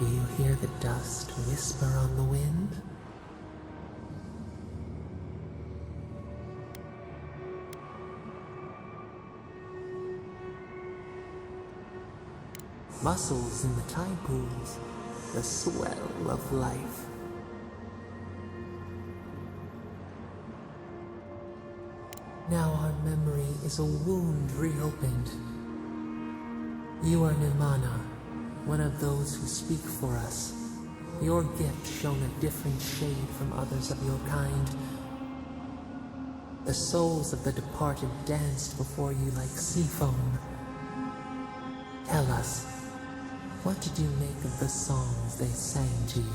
Do you hear the dust whisper on the wind? Mussels in the tide pools, the swell of life. Now our memory is a wound reopened. You are Nimana, one of those who speak for us. Your gift shone a different shade from others of your kind. The souls of the departed danced before you like sea foam. Tell us, what did you make of the songs they sang to you?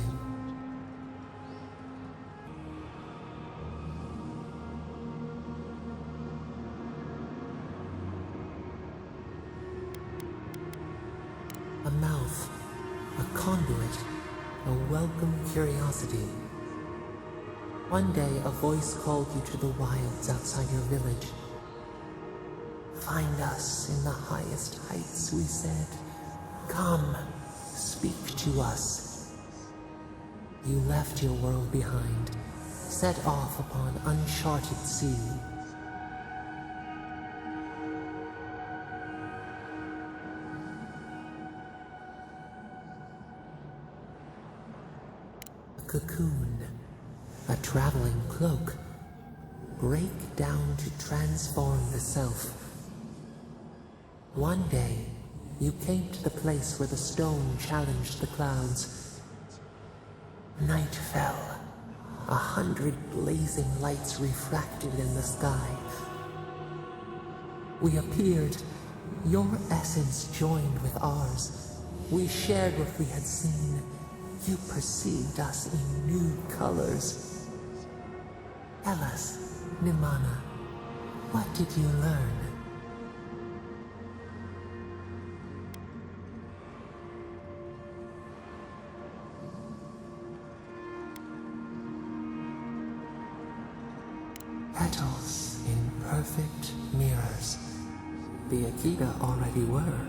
A mouth, a conduit, a welcome curiosity. One day a voice called you to the wilds outside your village. Find us in the highest heights, we said. Come, speak to us. You left your world behind, set off upon uncharted sea. A cocoon, a traveling cloak, break down to transform the self. One day, you came to the place where the stone challenged the clouds. Night fell. 100 blazing lights refracted in the sky. We appeared. Your essence joined with ours. We shared what we had seen. You perceived us in new colors. Tell us, Nimana, what did you learn? Petals in perfect mirrors. The Akita already were.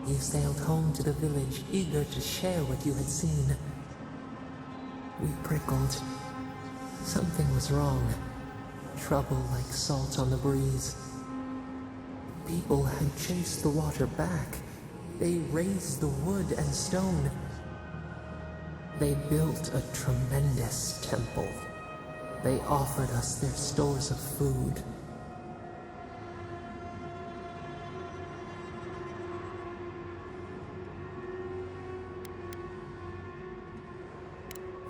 You sailed home to the village, eager to share what you had seen. We prickled. Something was wrong. Trouble like salt on the breeze. People had chased the water back. They raised the wood and stone. They built a tremendous temple. They offered us their stores of food.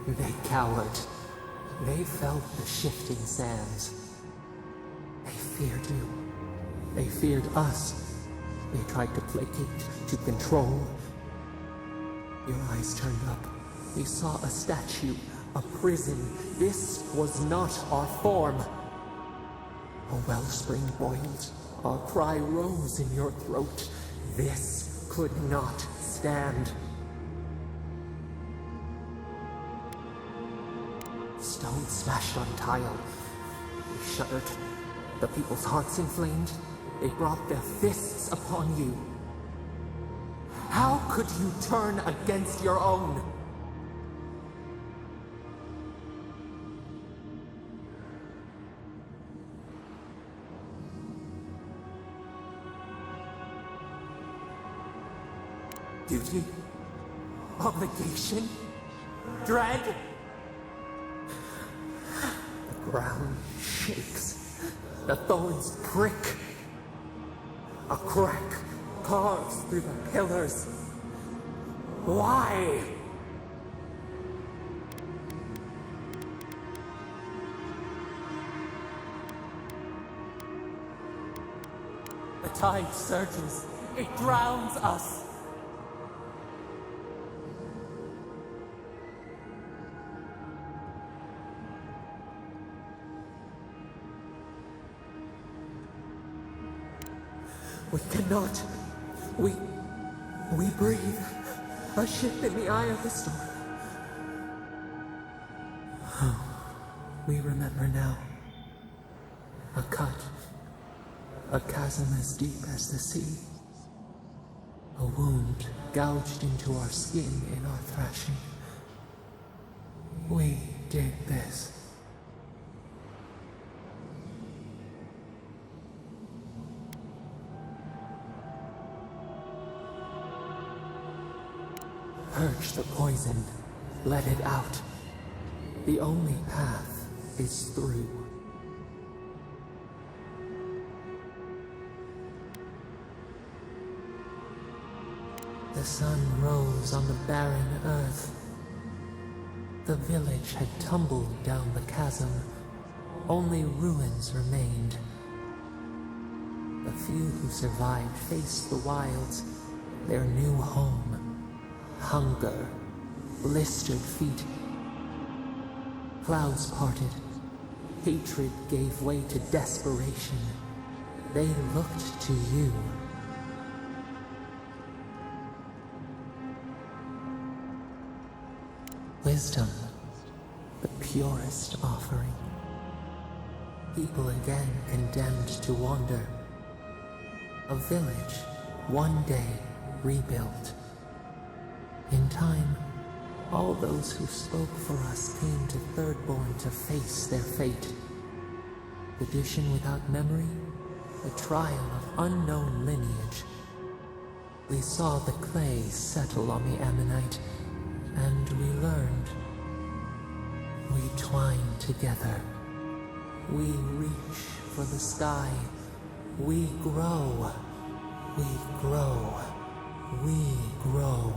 They cowered. They felt the shifting sands. They feared you. They feared us. They tried to placate, to control. Your eyes turned up. You saw a statue, a prison. This was not our form. A wellspring boiled. Our cry rose in your throat. This could not stand. Stone smashed on tile. We shuddered. The people's hearts inflamed. They brought their fists upon you. How could you turn against your own? Duty? Obligation? Dread? The ground shakes. The thorns prick. A crack carves through the pillars. Why? The tide surges. It drowns us. We cannot. We breathe. A ship in the eye of the storm. Oh, we remember now. A cut. A chasm as deep as the sea. A wound gouged into our skin in our thrashing. We did this. Purge the poison. Let it out. The only path is through. The sun rose on the barren earth. The village had tumbled down the chasm. Only ruins remained. The few who survived faced the wilds, their new home. Hunger, blistered feet. Clouds parted. Hatred gave way to desperation. They looked to you. Wisdom, the purest offering. People again condemned to wander. A village, one day rebuilt. In time, all those who spoke for us came to Thirdborn to face their fate. Tradition without memory, the trial of unknown lineage. We saw the clay settle on the ammonite, and we learned. We twine together. We reach for the sky. We grow. We grow. We grow.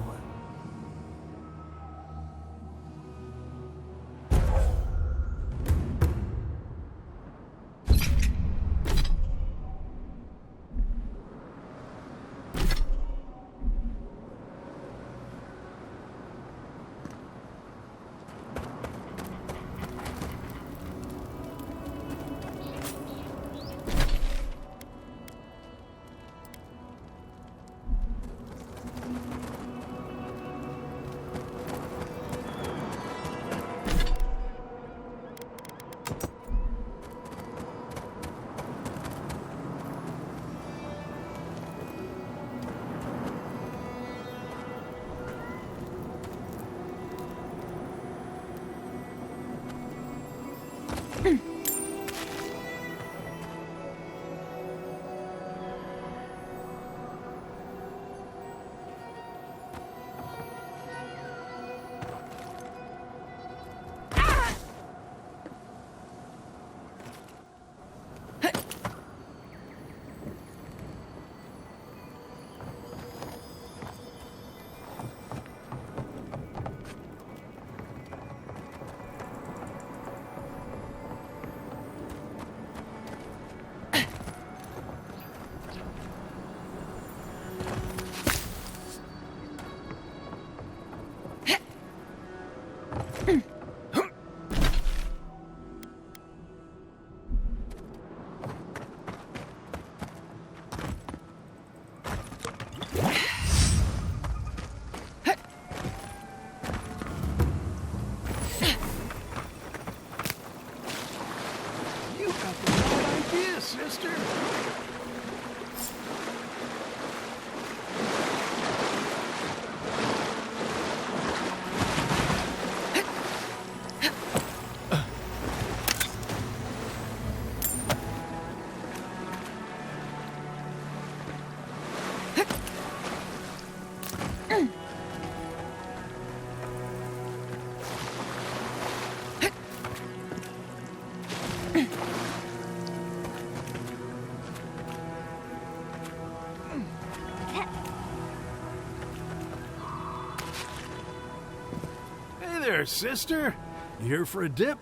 There, sister. You here for a dip?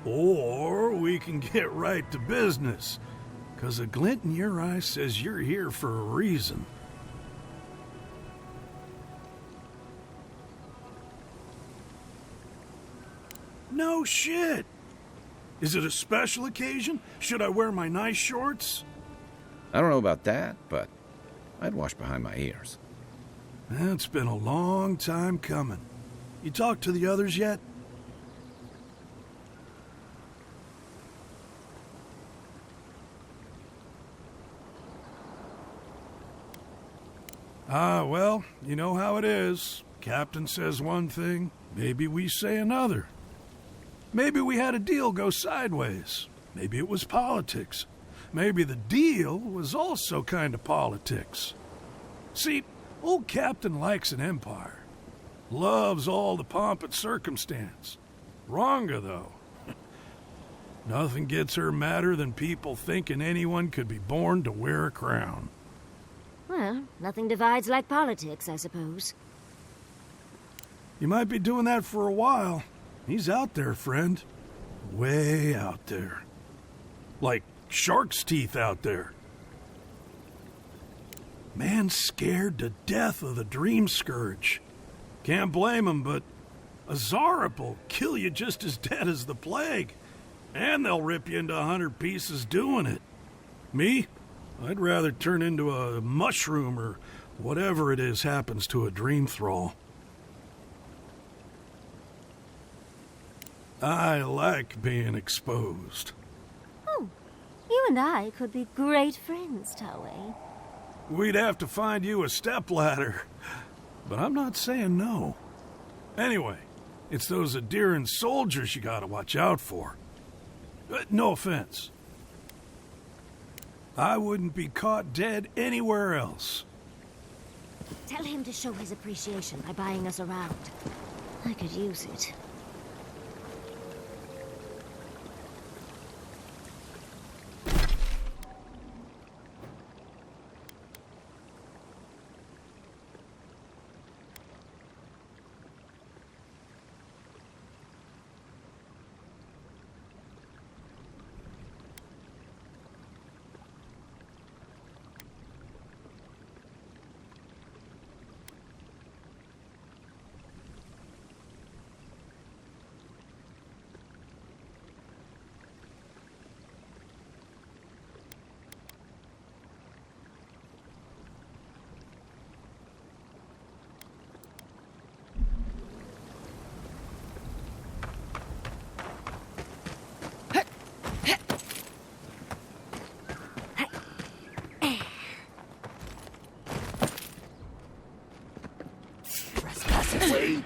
Or we can get right to business. 'Cause a glint in your eye says you're here for a reason. No shit! Is it a special occasion? Should I wear my nice shorts? I don't know about that, but I'd wash behind my ears. It's been a long time coming. You talked to the others yet? Well, you know how it is. Captain says one thing, maybe we say another. Maybe we had a deal go sideways. Maybe it was politics. Maybe the deal was also kind of politics. See, old Captain likes an empire. Loves all the pomp and circumstance. Wronga, though. Nothing gets her madder than people thinking anyone could be born to wear a crown. Well, nothing divides like politics, I suppose. You might be doing that for a while. He's out there, friend. Way out there. Like shark's teeth out there. Man's scared to death of the dream scourge. Can't blame him, but a Zarap'll kill you just as dead as the plague. And they'll rip you into 100 pieces doing it. Me? I'd rather turn into a mushroom or whatever it is happens to a dream thrall. I like being exposed. Oh, you and I could be great friends, Taway. We'd have to find you a stepladder. But I'm not saying no. Anyway, it's those Adiran soldiers you gotta watch out for. No offense. I wouldn't be caught dead anywhere else. Tell him to show his appreciation by buying us around. I could use it.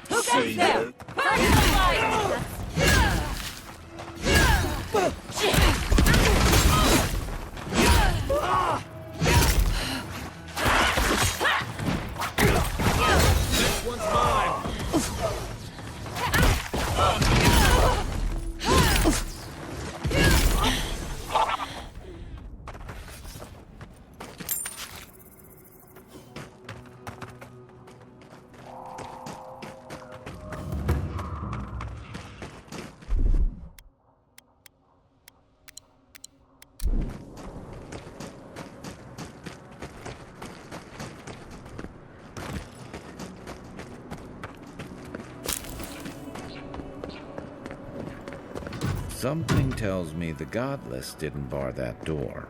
Who goes there? This one's mine. Something tells me the godless didn't bar that door.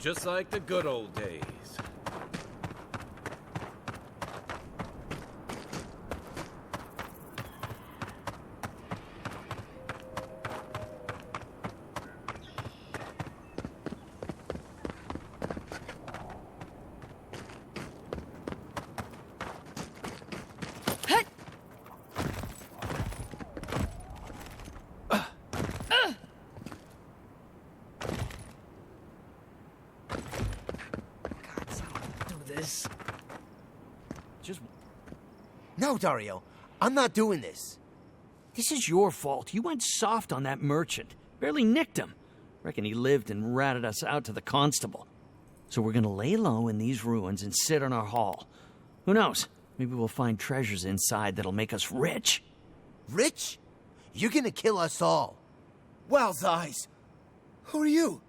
Just like the good old days. this. Just... No, Dario. I'm not doing this. This is your fault. You went soft on that merchant. Barely nicked him. Reckon he lived and ratted us out to the constable. So we're gonna lay low in these ruins and sit on our haul. Who knows? Maybe we'll find treasures inside that'll make us rich. Rich? You're gonna kill us all. Wow's eyes. Who are you?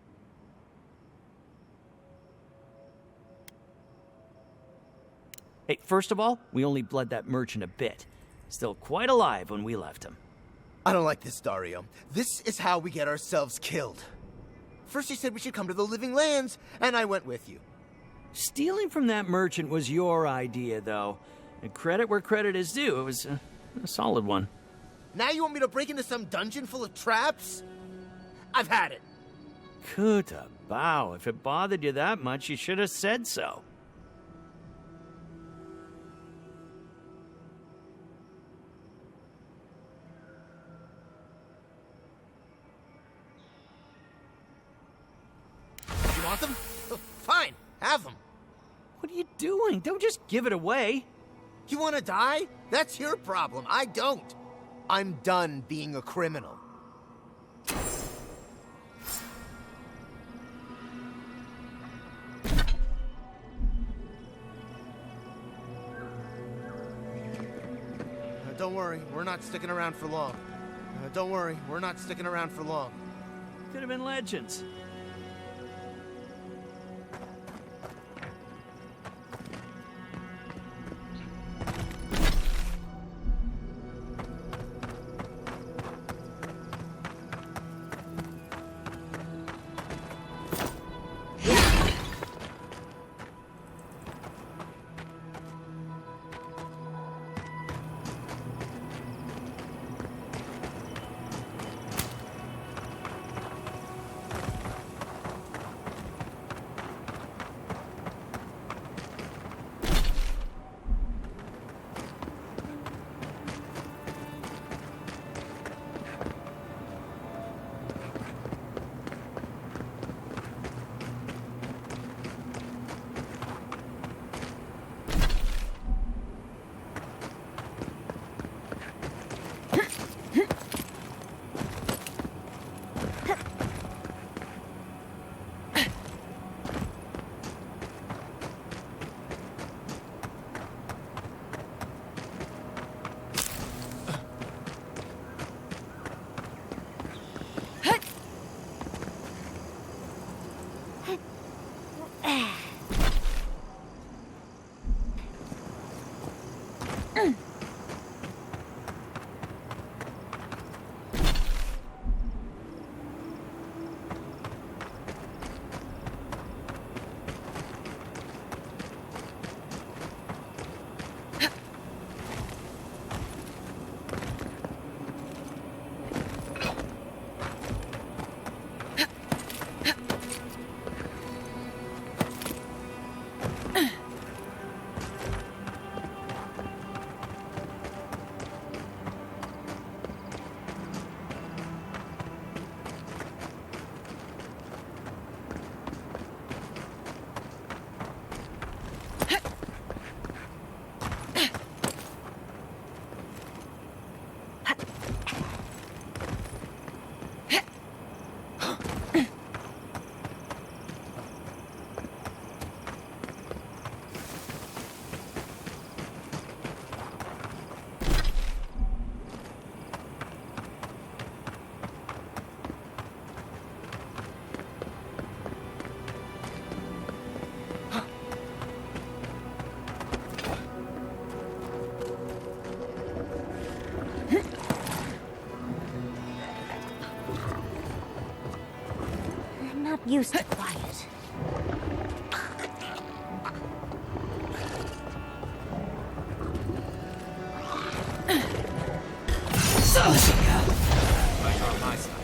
Hey, first of all, we only bled that merchant a bit. Still quite alive when we left him. I don't like this, Dario. This is how we get ourselves killed. First you said we should come to the living lands, and I went with you. Stealing from that merchant was your idea, though. And credit where credit is due. It was a solid one. Now you want me to break into some dungeon full of traps? I've had it. Kuta bow. If it bothered you that much, you should have said so. You want them? Fine, have them. What are you doing? Don't just give it away. You want to die? That's your problem. I don't. I'm done being a criminal. Don't worry, we're not sticking around for long. Don't worry, we're not sticking around for long. Could have been legends. Used to quiet. Right on my side.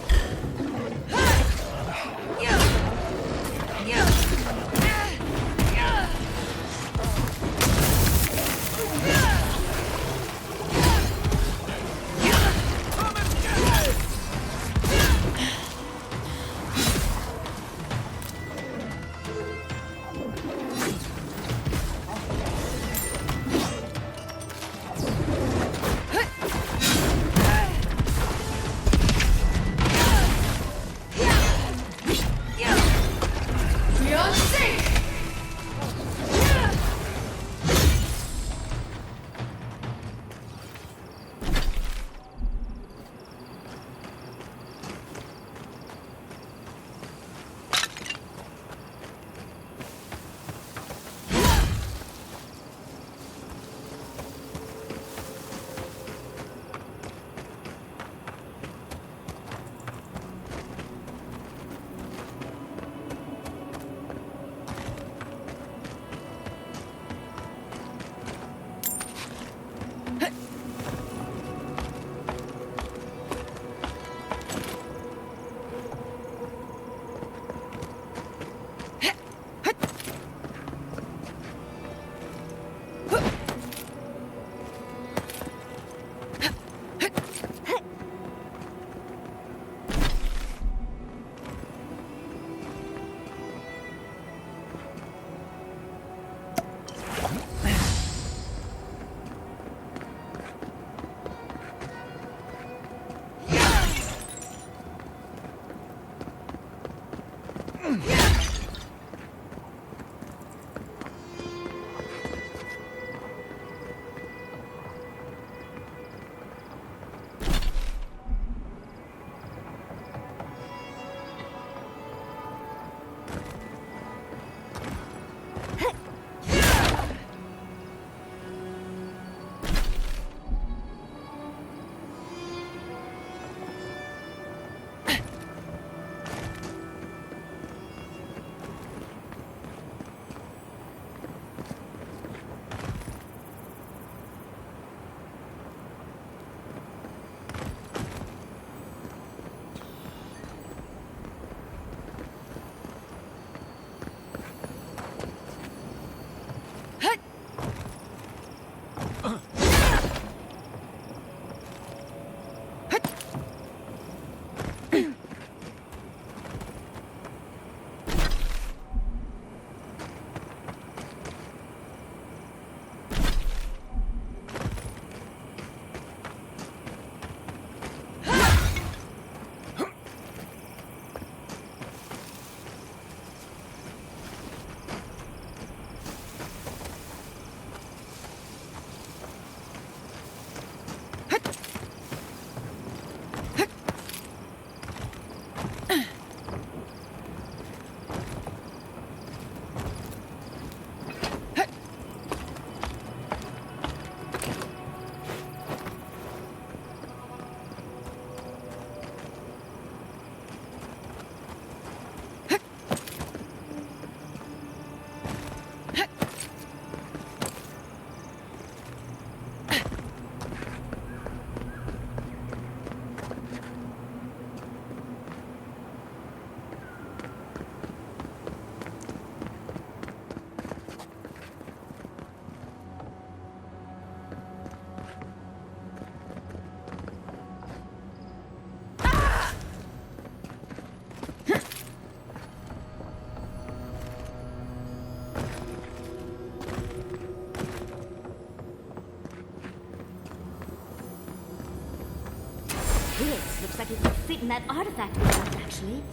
This looks like it would fit in that artifact we got, actually.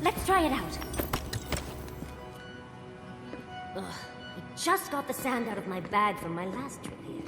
Let's try it out. Ugh, I just got the sand out of my bag from my last trip here.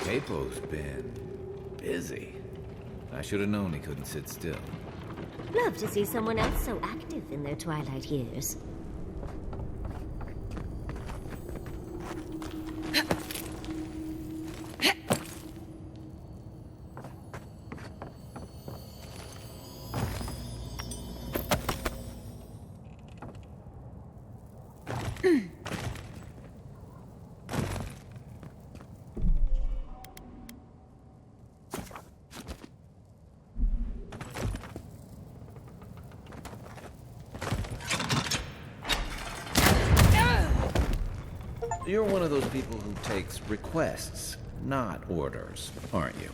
Capo's been busy. I should have known he couldn't sit still. Love to see someone else so active in their twilight years. You're one of those people who takes requests, not orders, aren't you?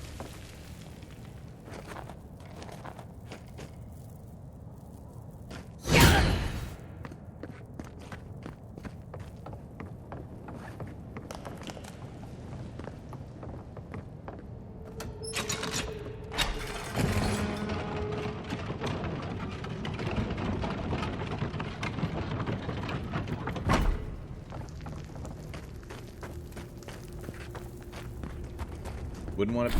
Wouldn't want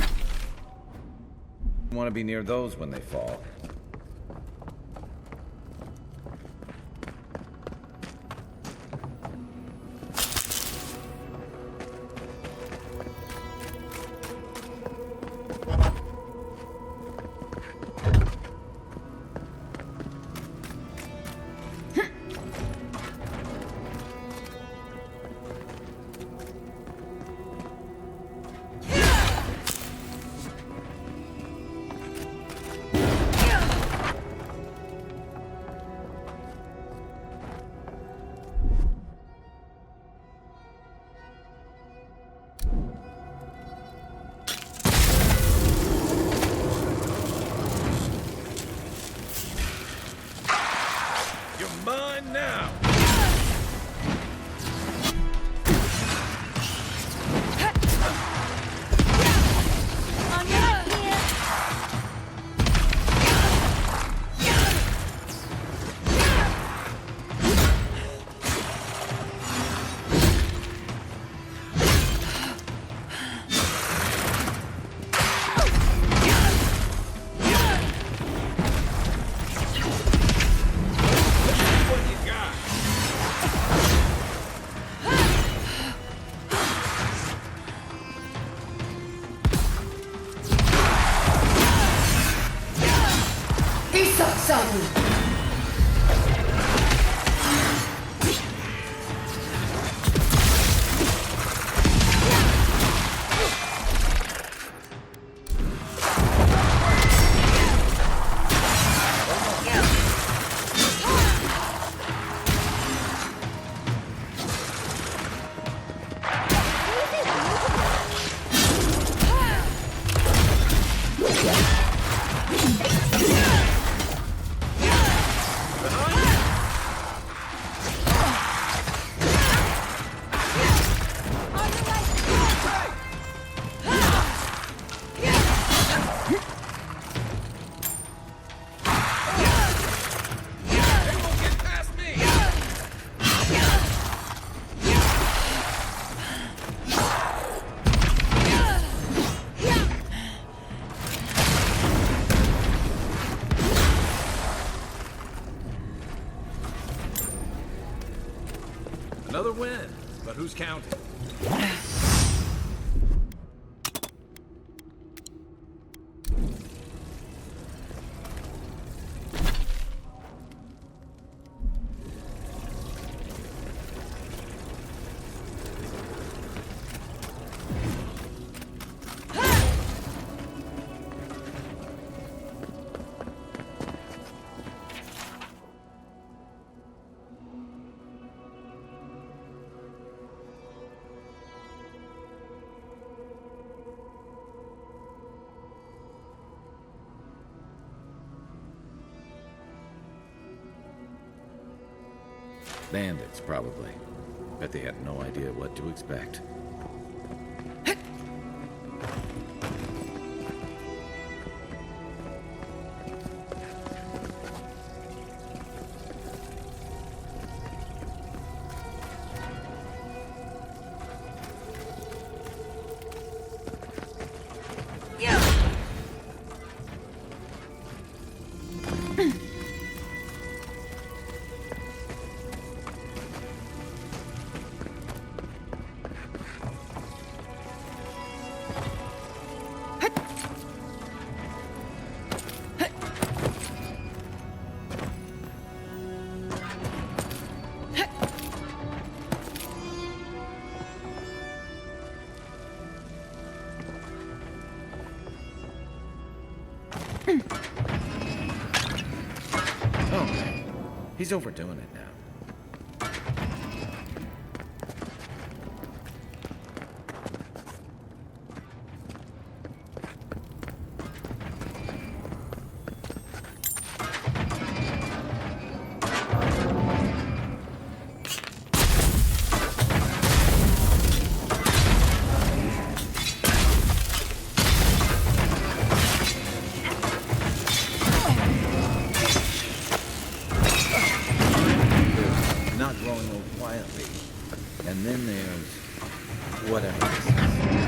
to be near those when they fall. Mine now! Another win, but who's counting? Bandits, probably. Bet they had no idea what to expect. Oh, he's overdoing it now. And then there's whatever this is.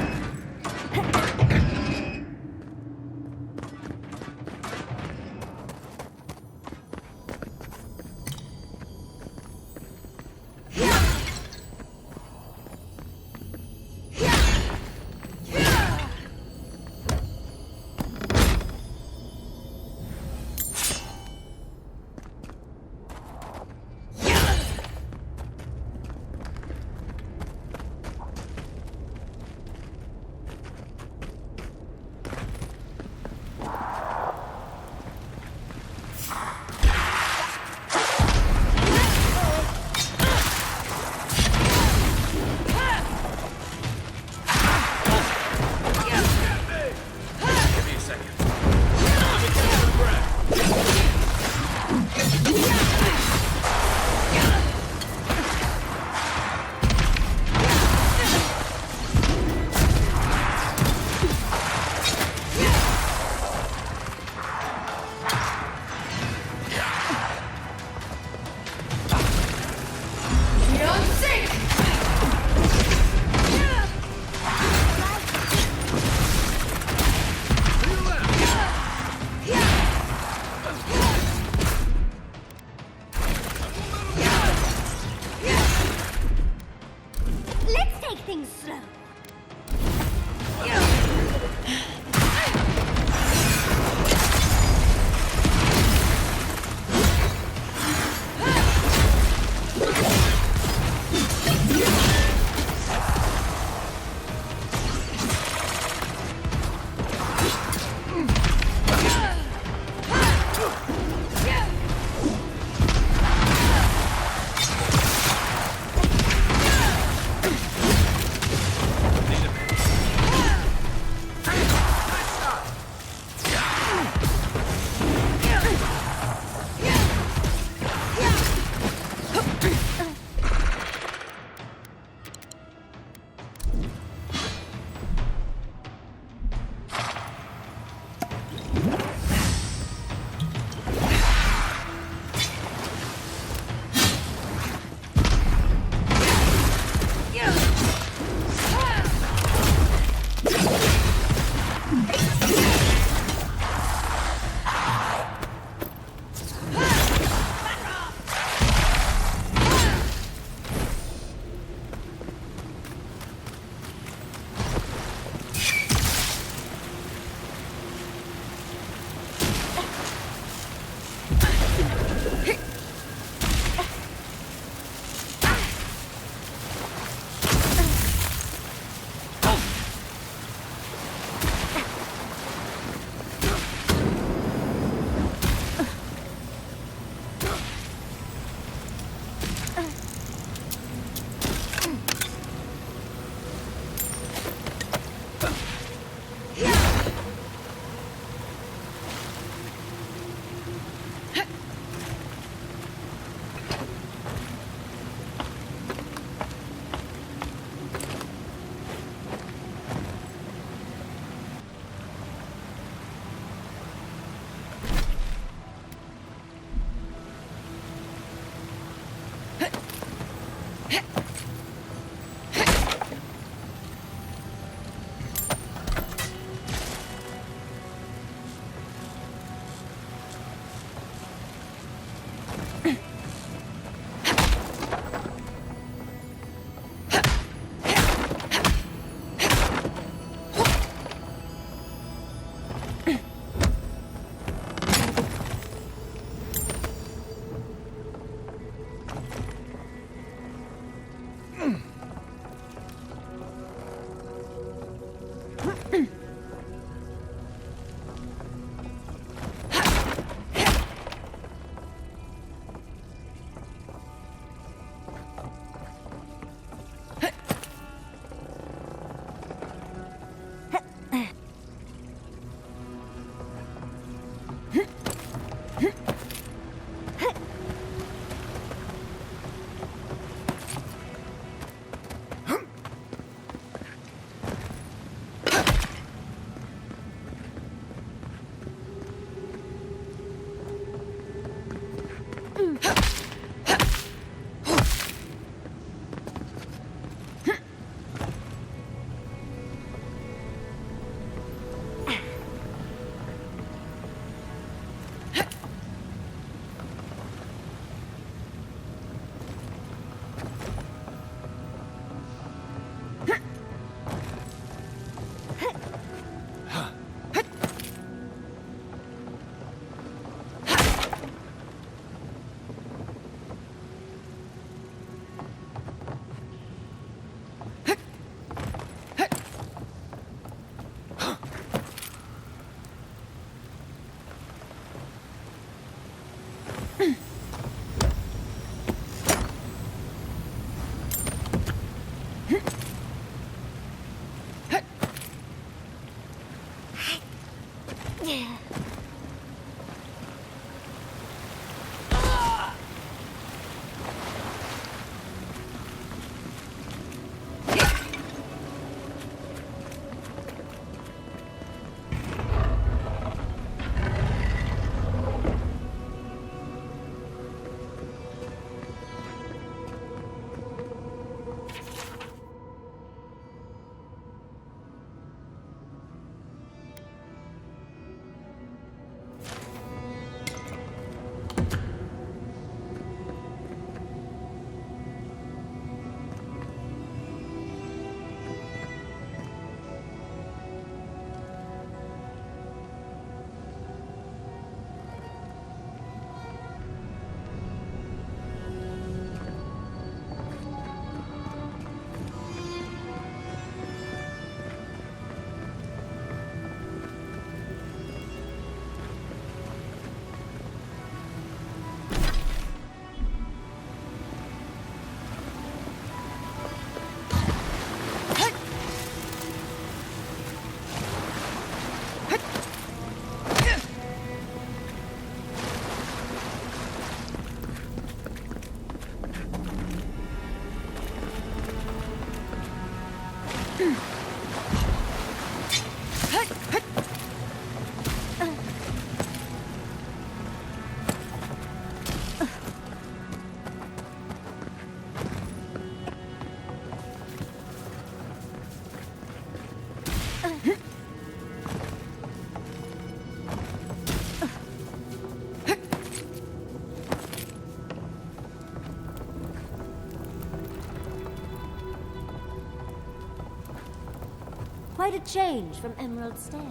Quite a change from Emerald Stair,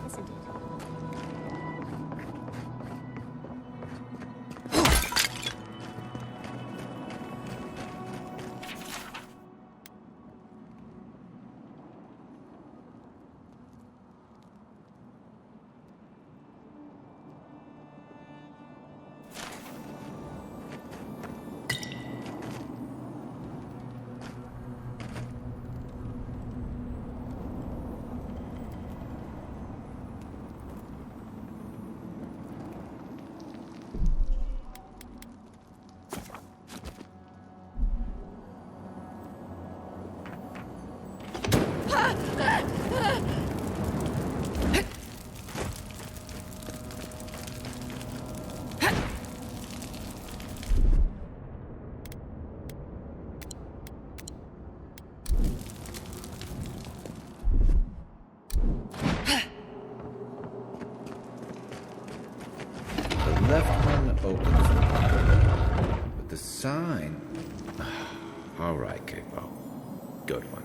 isn't it? Left one opens the door, but the sign... All right, Capo. Good one.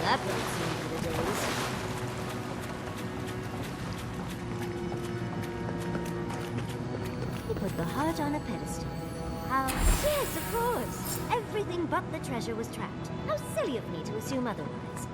That don't seem for the days. He put the heart on a pedestal. How? Yes, of course. Everything but the treasure was trapped. How silly of me to assume otherwise.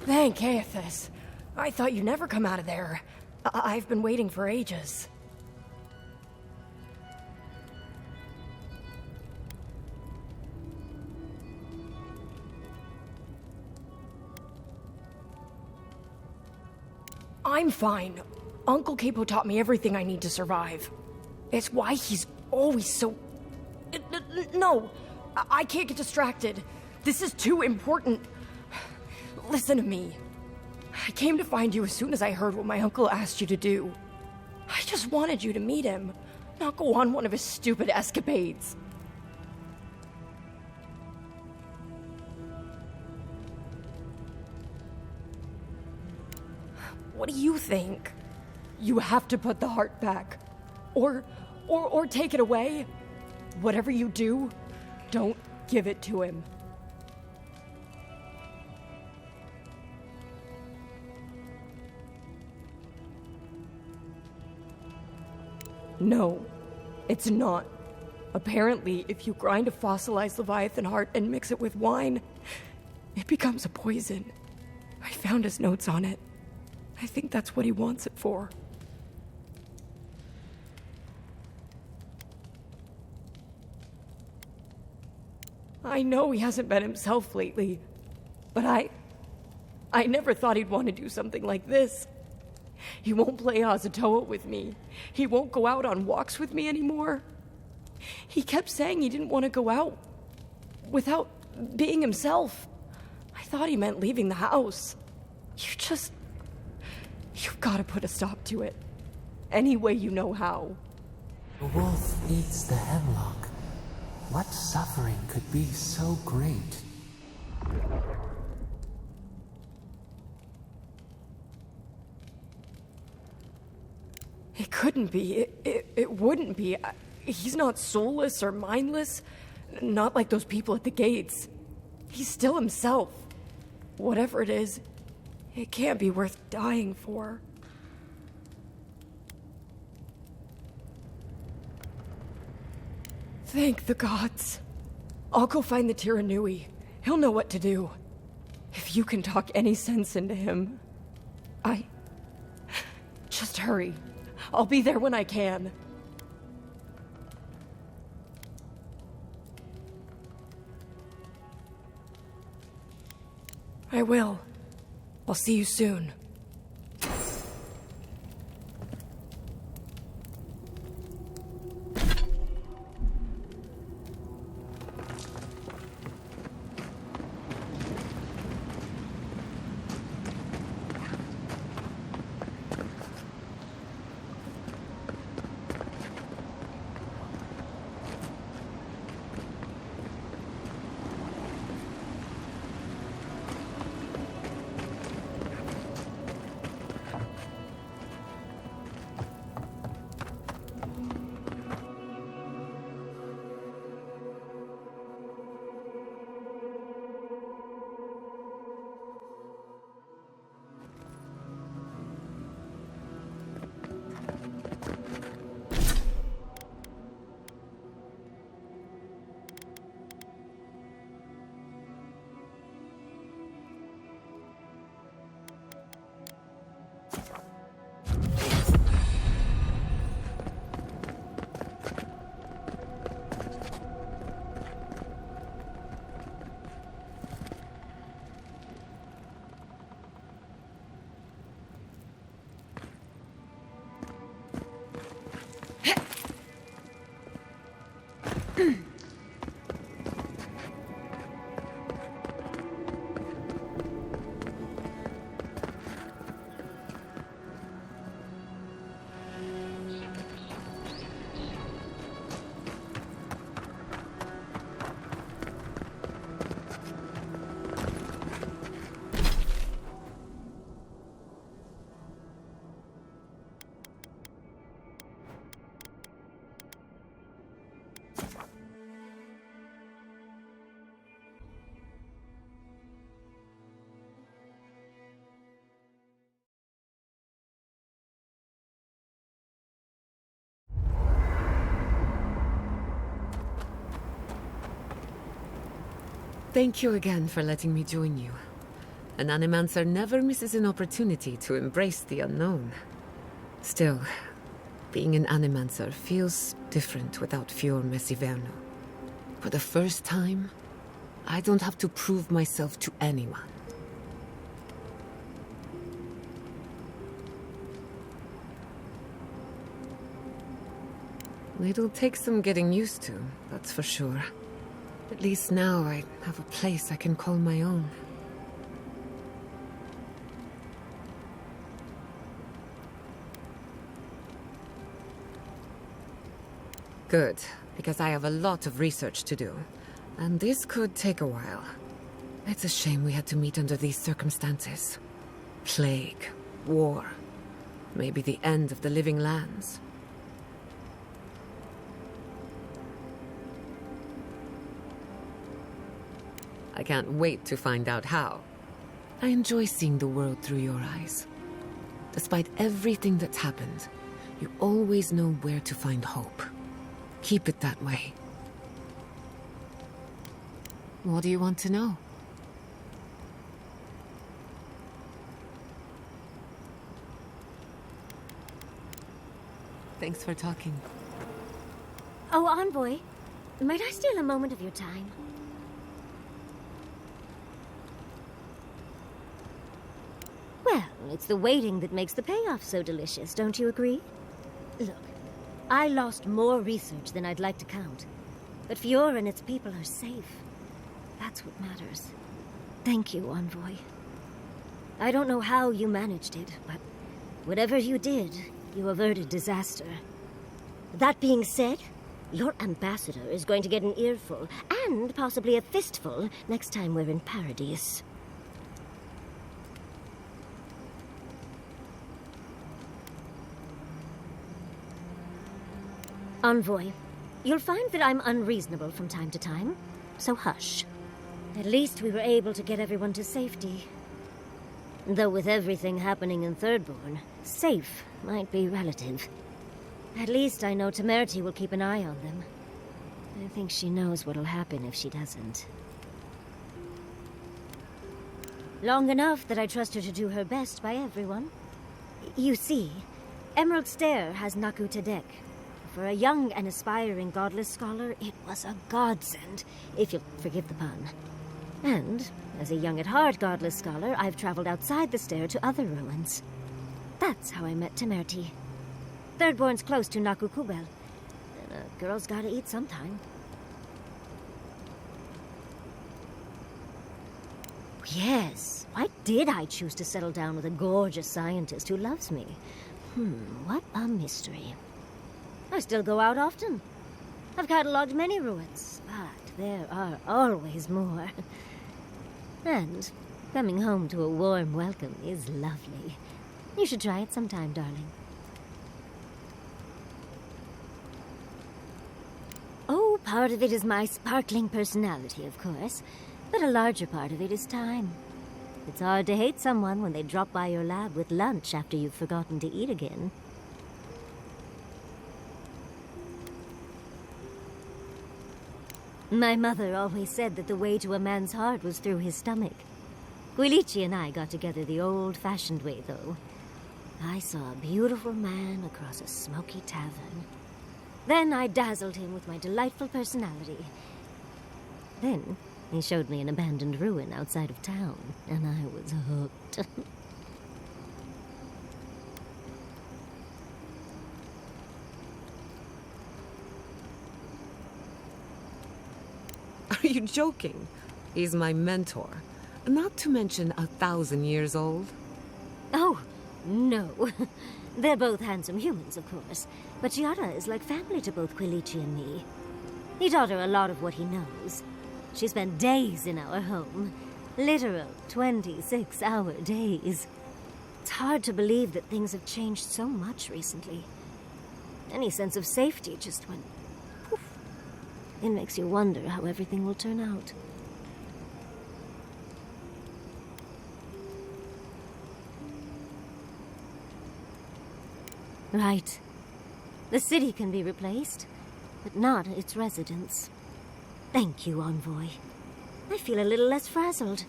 Thank Aethys. I thought you'd never come out of there. I've been waiting for ages. I'm fine. Uncle Capo taught me everything I need to survive. It's why he's always so... No, I can't get distracted. This is too important. Listen to me. I came to find you as soon as I heard what my uncle asked you to do. I just wanted you to meet him, not go on one of his stupid escapades. What do you think? You have to put the heart back. Or take it away. Whatever you do, don't give it to him. No, it's not. Apparently, if you grind a fossilized Leviathan heart and mix it with wine, it becomes a poison. I found his notes on it. I think that's what he wants it for. I know he hasn't been himself lately, but I never thought he'd want to do something like this. He won't play Azatoa with me. He won't go out on walks with me anymore. He kept saying he didn't want to go out without being himself. I thought he meant leaving the house. You've got to put a stop to it. Any way you know how. The wolf eats the hemlock. What suffering could be so great? It couldn't be. It wouldn't be. He's not soulless or mindless. Not like those people at the gates. He's still himself. Whatever it is, it can't be worth dying for. Thank the gods. I'll go find the Tiranui. He'll know what to do. If you can talk any sense into him, Just hurry. I'll be there when I can. I will. I'll see you soon. Thank you again for letting me join you. An animancer never misses an opportunity to embrace the unknown. Still, being an animancer feels different without Fior Messiverno. For the first time, I don't have to prove myself to anyone. It'll take some getting used to, that's for sure. At least now I have a place I can call my own. Good, because I have a lot of research to do, and this could take a while. It's a shame we had to meet under these circumstances. Plague, war, maybe the end of the living lands. I can't wait to find out how. I enjoy seeing the world through your eyes. Despite everything that's happened, you always know where to find hope. Keep it that way. What do you want to know? Thanks for talking. Oh, Envoy, might I steal a moment of your time? Well, it's the waiting that makes the payoff so delicious, don't you agree? Look, I lost more research than I'd like to count. But Fior and its people are safe. That's what matters. Thank you, Envoy. I don't know how you managed it, but whatever you did, you averted disaster. That being said, your ambassador is going to get an earful, and possibly a fistful, next time we're in Paradise. Envoy, you'll find that I'm unreasonable from time to time, so hush. At least we were able to get everyone to safety. Though with everything happening in Thirdborn, safe might be relative. At least I know Temerity will keep an eye on them. I think she knows what'll happen if she doesn't. Long enough that I trust her to do her best by everyone. You see, Emerald Stair has Naku Tedek. For a young and aspiring godless scholar, it was a godsend, if you'll forgive the pun. And, as a young at heart godless scholar, I've traveled outside the stair to other ruins. That's how I met Temerity. Thirdborn's close to Naku Kubel, and a girl's gotta eat sometime. Yes, why did I choose to settle down with a gorgeous scientist who loves me? What a mystery. I still go out often. I've catalogued many ruins, but there are always more. And coming home to a warm welcome is lovely. You should try it sometime, darling. Oh, part of it is my sparkling personality, of course, but a larger part of it is time. It's hard to hate someone when they drop by your lab with lunch after you've forgotten to eat again. My mother always said that the way to a man's heart was through his stomach. Guilichi and I got together the old-fashioned way, though. I saw a beautiful man across a smoky tavern. Then I dazzled him with my delightful personality. Then he showed me an abandoned ruin outside of town, and I was hooked. Are you joking? He's my mentor. Not to mention 1,000 years old. Oh, no. They're both handsome humans, of course. But Chiara is like family to both Guilichi and me. He taught her a lot of what he knows. She spent days in our home. Literal 26-hour days. It's hard to believe that things have changed so much recently. Any sense of safety just went poof. It makes you wonder how everything will turn out. Right. The city can be replaced, but not its residents. Thank you, Envoy. I feel a little less frazzled.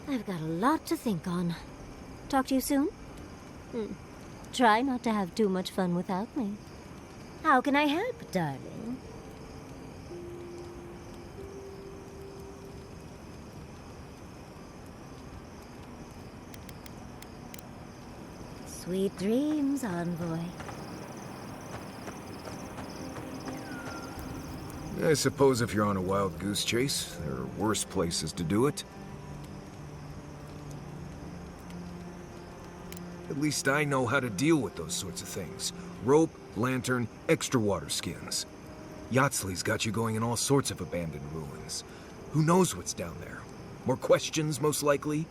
I've got a lot to think on. Talk to you soon? Try not to have too much fun without me. How can I help, darling? Sweet dreams, envoy. I suppose if you're on a wild goose chase, there are worse places to do it. At least I know how to deal with those sorts of things. Rope, lantern, extra water skins. Yatsley's got you going in all sorts of abandoned ruins. Who knows what's down there? More questions, most likely.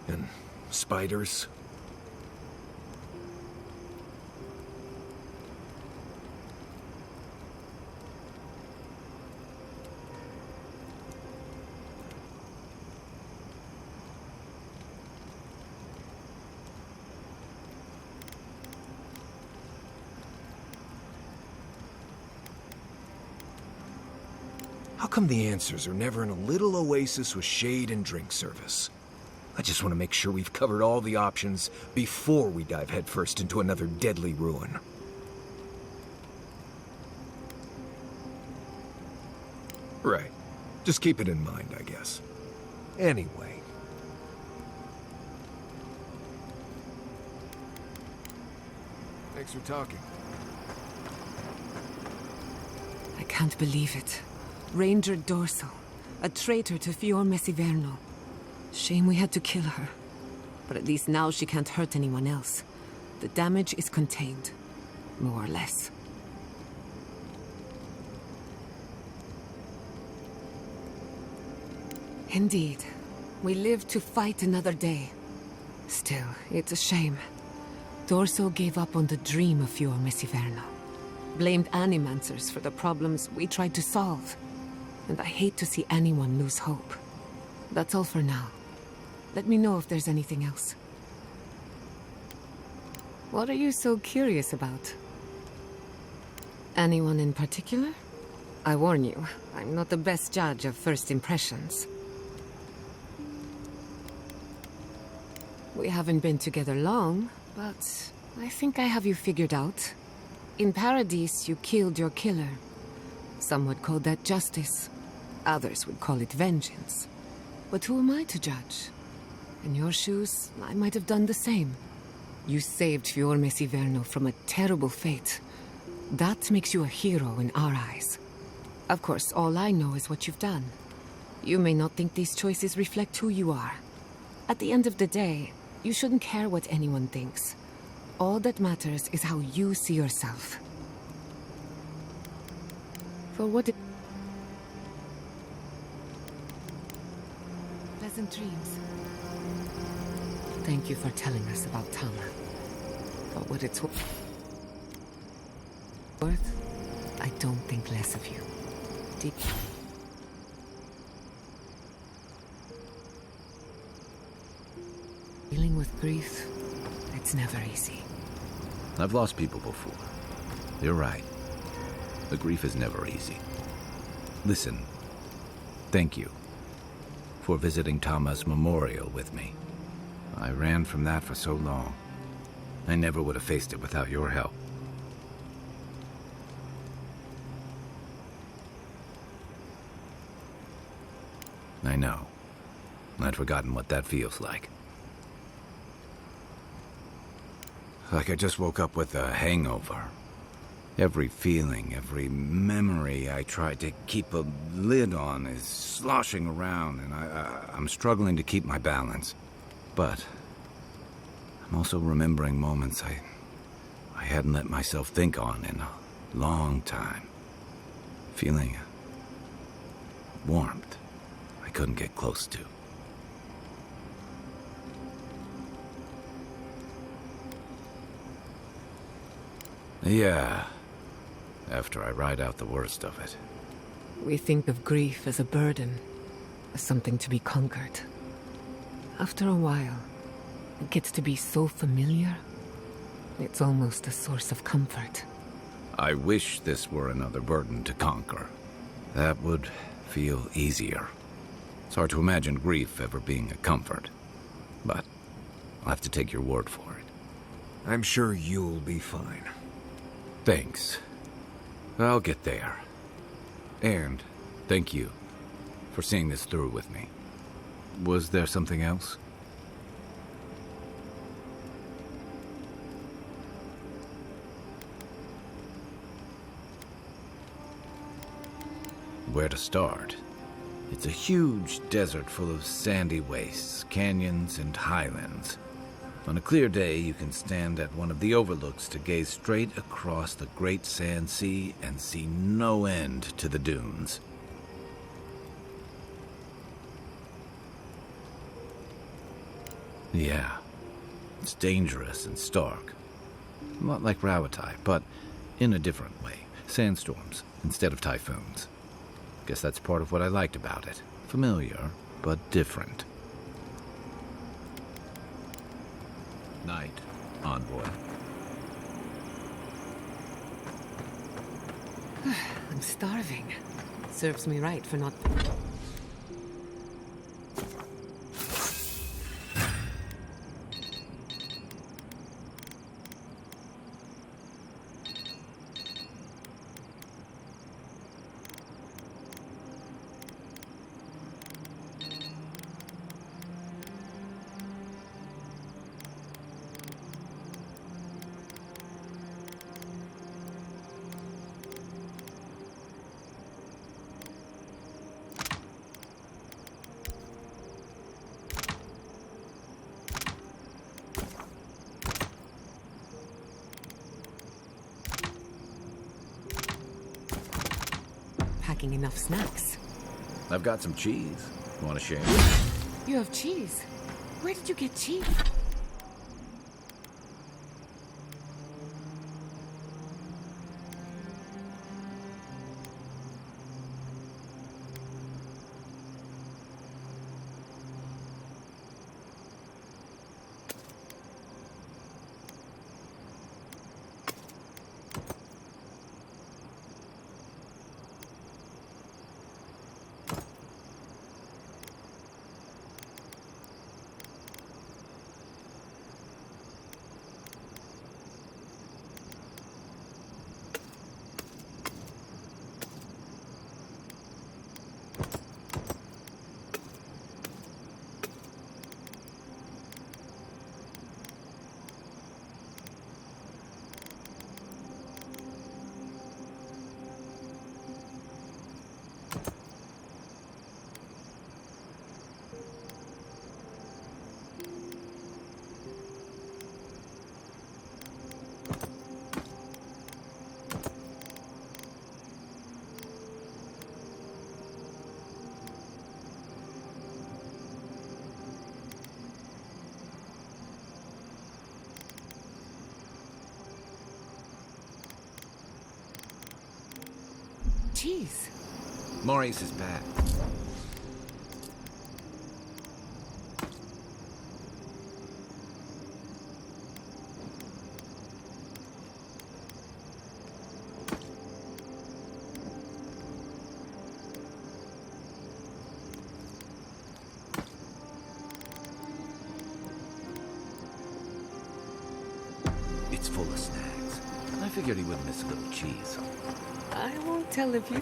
And spiders. How come the answers are never in a little oasis with shade and drink service? I just want to make sure we've covered all the options before we dive headfirst into another deadly ruin. Right. Just keep it in mind, I guess. Anyway. Thanks for talking. I can't believe it. Ranger Dorso, a traitor to Fior Mesiverno. Shame we had to kill her. But at least now she can't hurt anyone else. The damage is contained, more or less. Indeed. We live to fight another day. Still, it's a shame. Dorso gave up on the dream of Fior Mesiverno. Blamed animancers for the problems we tried to solve. And I hate to see anyone lose hope. That's all for now. Let me know if there's anything else. What are you so curious about? Anyone in particular? I warn you, I'm not the best judge of first impressions. We haven't been together long, but I think I have you figured out. In Paradise, you killed your killer. Some would call that justice. Others would call it vengeance. But who am I to judge? In your shoes, I might have done the same. You saved Fior Mesiverno from a terrible fate. That makes you a hero in our eyes. Of course, all I know is what you've done. You may not think these choices reflect who you are. At the end of the day, you shouldn't care what anyone thinks. All that matters is how you see yourself. For what pleasant dreams. Thank you for telling us about Tama. For what it's worth, I don't think less of you. Deep. Dealing with grief, it's never easy. I've lost people before. You're right. The grief is never easy. Listen, thank you for visiting Tama's memorial with me. I ran from that for so long. I never would have faced it without your help. I know. I'd forgotten what that feels like. Like I just woke up with a hangover. Every feeling, every memory I tried to keep a lid on is sloshing around, and I'm struggling to keep my balance. But I'm also remembering moments I hadn't let myself think on in a long time. Feeling warmth I couldn't get close to. Yeah, after I ride out the worst of it. We think of grief as a burden, as something to be conquered. After a while, it gets to be so familiar, it's almost a source of comfort. I wish this were another burden to conquer. That would feel easier. It's hard to imagine grief ever being a comfort. But I'll have to take your word for it. I'm sure you'll be fine. Thanks. I'll get there. And thank you for seeing this through with me. Was there something else? Where to start? It's a huge desert full of sandy wastes, canyons, and highlands. On a clear day, you can stand at one of the overlooks to gaze straight across the great sand sea and see no end to the dunes. Yeah, it's dangerous and stark. A lot like Rawatai, but in a different way. Sandstorms instead of typhoons. Guess that's part of what I liked about it. Familiar, but different. Night, envoy. I'm starving. Serves me right for not... Packing enough snacks. I've got some cheese. Want to share? You have cheese. Where did you get cheese? Cheese. Maurice is back. It's full of snacks. I figured he wouldn't miss a little cheese. I won't tell if you...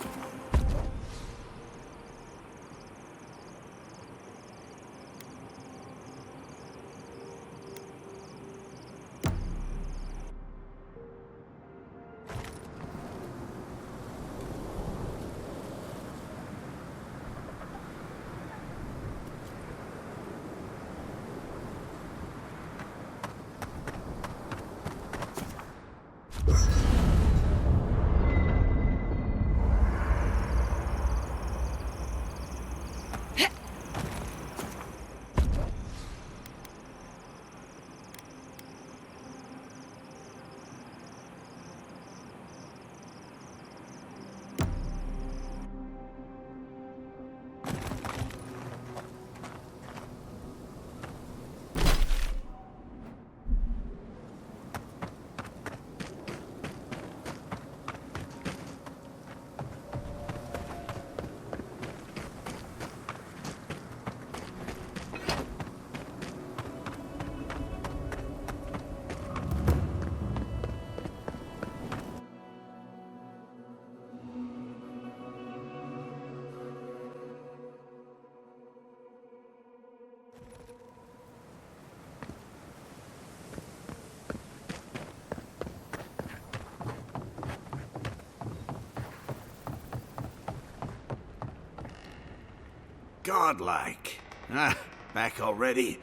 godlike. Ah, back already?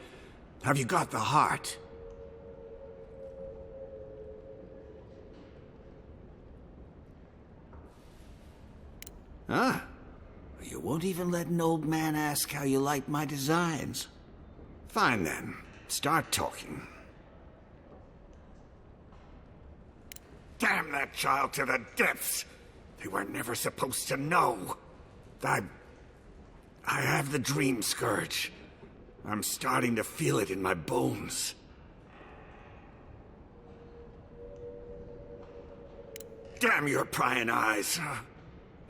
Have you got the heart? Huh? You won't even let an old man ask how you like my designs. Fine then. Start talking. Damn that child to the depths! They were never supposed to know. I have the dream scourge. I'm starting to feel it in my bones. Damn your prying eyes.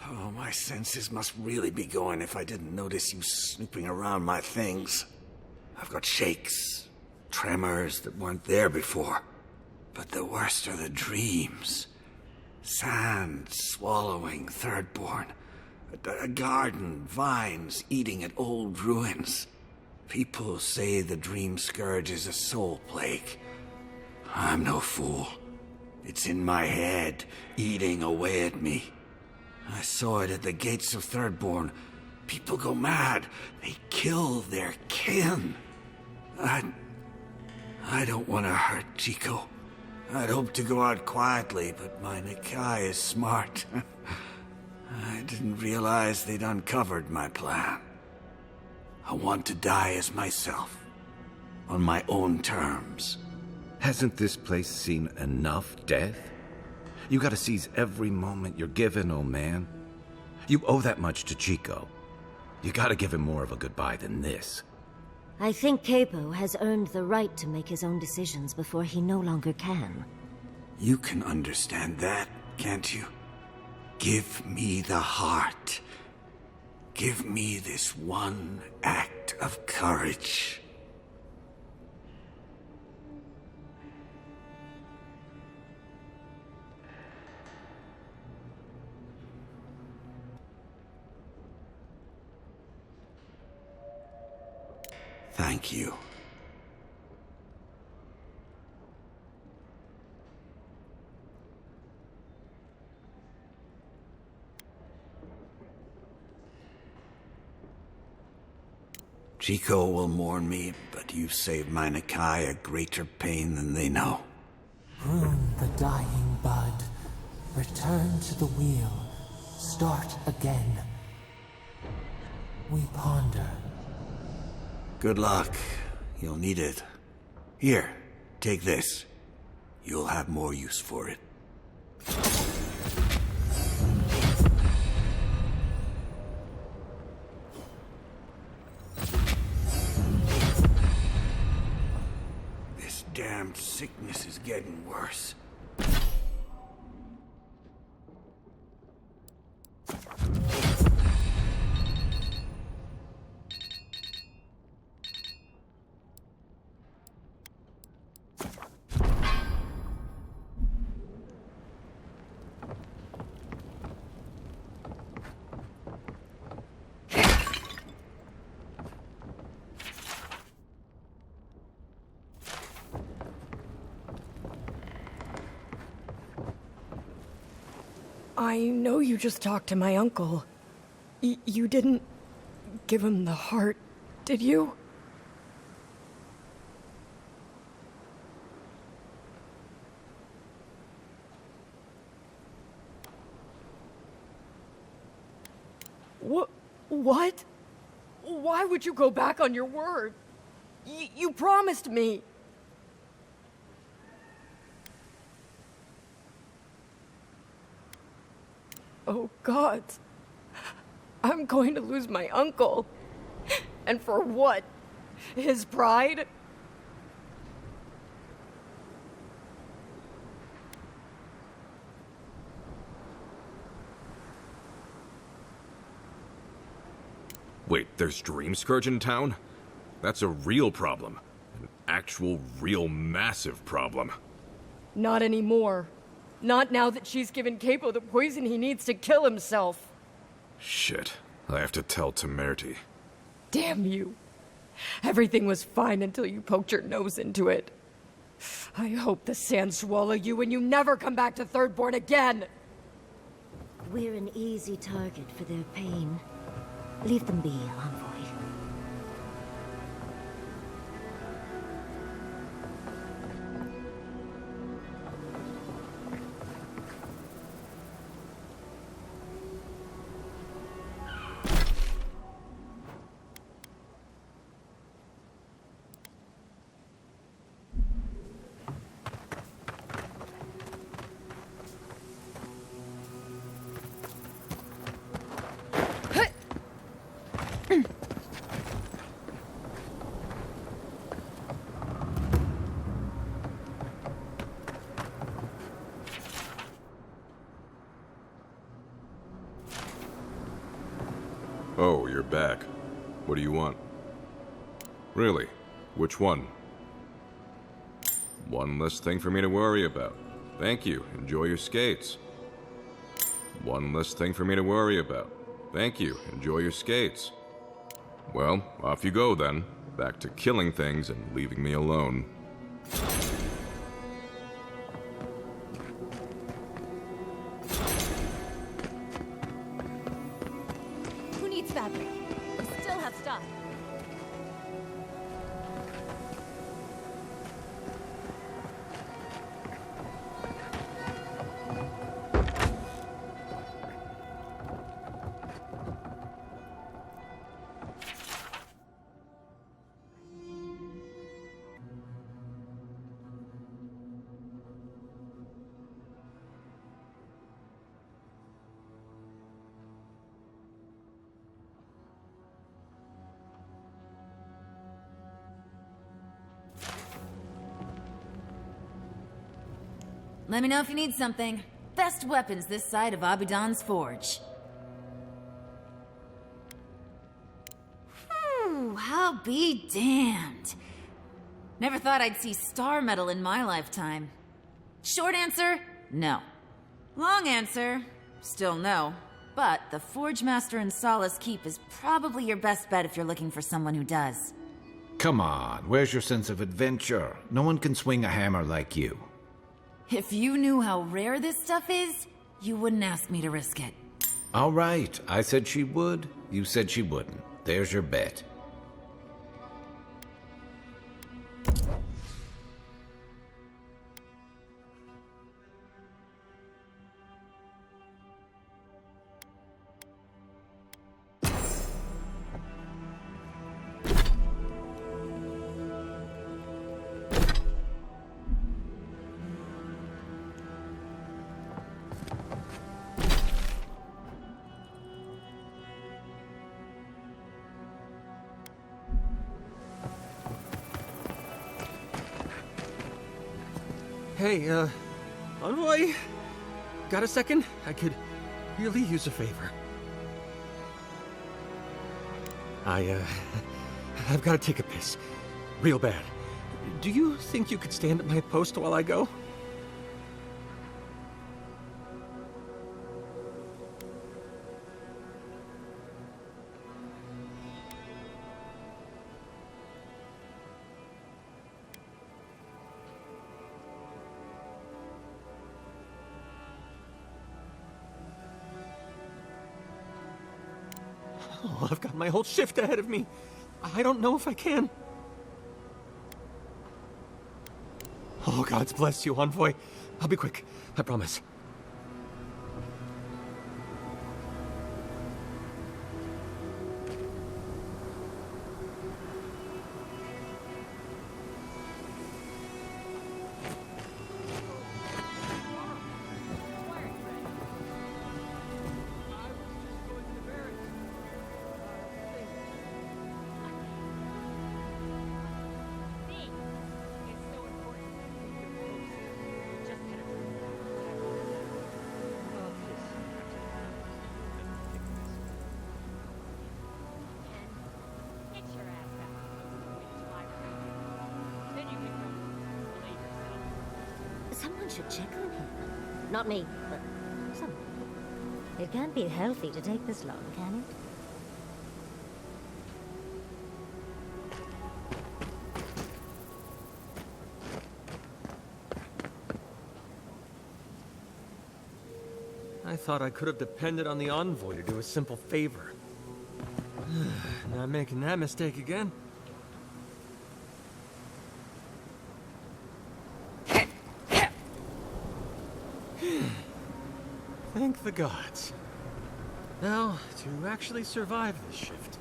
Oh, my senses must really be going if I didn't notice you snooping around my things. I've got shakes, tremors that weren't there before. But the worst are the dreams. Sand swallowing Thirdborn. A garden, vines eating at old ruins. People say the dream scourge is a soul plague. I'm no fool. It's in my head, eating away at me. I saw it at the gates of Thirdborn. People go mad. They kill their kin. I don't want to hurt Chico. I'd hoped to go out quietly, but my Nikai is smart. I didn't realize they'd uncovered my plan. I want to die as myself, on my own terms. Hasn't this place seen enough death? You gotta seize every moment you're given, old man. You owe that much to Chico. You gotta give him more of a goodbye than this. I think Capo has earned the right to make his own decisions before he no longer can. You can understand that, can't you? Give me the heart. Give me this one act of courage. Thank you. Chico will mourn me, but you've saved my Nikai a greater pain than they know. Prune the dying bud. Return to the wheel. Start again. We ponder. Good luck. You'll need it. Here, take this. You'll have more use for it. This damned sickness is getting worse. I know you just talked to my uncle. You didn't give him the heart, did you? What? Why would you go back on your word? You promised me. Oh, God. I'm going to lose my uncle. And for what? His pride? Wait, there's Dream Scourge in town? That's a real problem. An actual, real, massive problem. Not anymore. Not now that she's given Capo the poison he needs to kill himself. Shit. I have to tell Temerity. Damn you. Everything was fine until you poked your nose into it. I hope the sand swallow you and you never come back to Thirdborn again! We're an easy target for their pain. Leave them be, Envoy. Oh, you're back. What do you want? Really? Which one? One less thing for me to worry about. Thank you. Enjoy your skates. One less thing for me to worry about. Thank you. Enjoy your skates. Well, off you go then. Back to killing things and leaving me alone. Who needs fabric? We still have stock. Let me know if you need something. Best weapons this side of Abidan's forge. Whew, I'll be damned. Never thought I'd see star metal in my lifetime. Short answer, no. Long answer, still no. But the Forge Master in Solace Keep is probably your best bet if you're looking for someone who does. Come on, where's your sense of adventure? No one can swing a hammer like you. If you knew how rare this stuff is, you wouldn't ask me to risk it. All right, I said she would. You said she wouldn't. There's your bet. Hey, Envoy? Got a second? I could really use a favor. I've got to take a piss. Real bad. Do you think you could stand at my post while I go? Oh, I've got my whole shift ahead of me. I don't know if I can. Oh, God's bless you, Envoy. I'll be quick. I promise. Someone should check on him. Not me, but someone. It can't be healthy to take this long, can it? I thought I could have depended on the Envoy to do a simple favor. Not making that mistake again. Thank the gods. Now, to actually survive this shift.